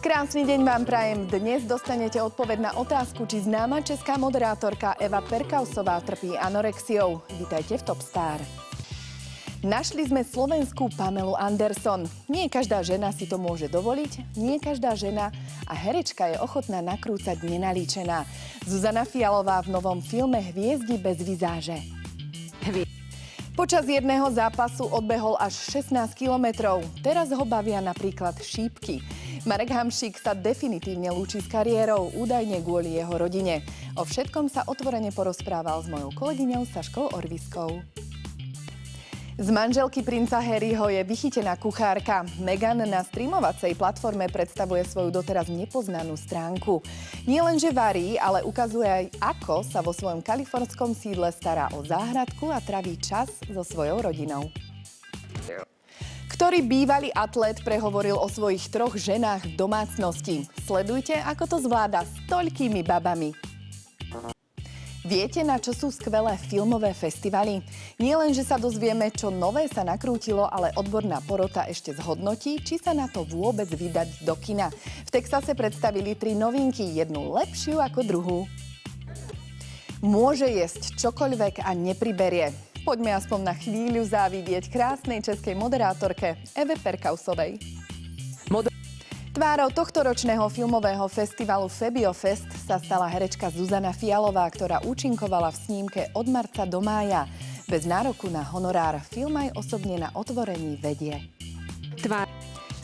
Krásny deň vám prajem. Dnes dostanete odpoveď na otázku, či známa česká moderátorka Eva Perkausová trpí anorexiou. Vítajte v Top Star. Našli sme slovenskú Pamelu Anderson. Nie každá žena si to môže dovoliť, nie každá žena a herečka je ochotná nakrúcať nenalíčená. Zuzana Fialová v novom filme Hviezdi bez vizáže. Počas jedného zápasu odbehol až 16 kilometrov. Teraz ho bavia napríklad šípky. Marek Hamšík sa definitívne lúči s kariérou, údajne kvôli jeho rodine. O všetkom sa otvorene porozprával s mojou kolegyňou Saškou Orviskou. Z manželky princa Harryho je vychytená kuchárka. Meghan na streamovacej platforme predstavuje svoju doteraz nepoznanú stránku. Nie len, že varí, ale ukazuje aj, ako sa vo svojom kalifornskom sídle stará o záhradku a traví čas so svojou rodinou. Ktorý bývalý atlét prehovoril o svojich 3 ženách v domácnosti. Sledujte, ako to zvláda s toľkými babami. Viete, na čo sú skvelé filmové festivaly? Nie len, že sa dozvieme, čo nové sa nakrútilo, ale odborná porota ešte zhodnotí, či sa na to vôbec vydať do kina. V Texase predstavili 3 novinky, jednu lepšiu ako druhú. Môže jesť čokoľvek a nepriberie. Poďme aspoň na chvíľu závidieť krásnej českej moderátorke Eve Perkausovej. Tvárou tohtoročného filmového festivalu Febiofest sa stala herečka Zuzana Fialová, ktorá účinkovala v snímke Od marca do mája. Bez nároku na honorár film aj osobne na otvorení vedie.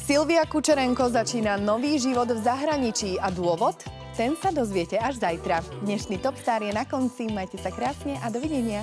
Silvia Kučerenko začína nový život v zahraničí a dôvod? Ten sa dozviete až zajtra. Dnešný Top Star je na konci, majte sa krásne a dovidenia.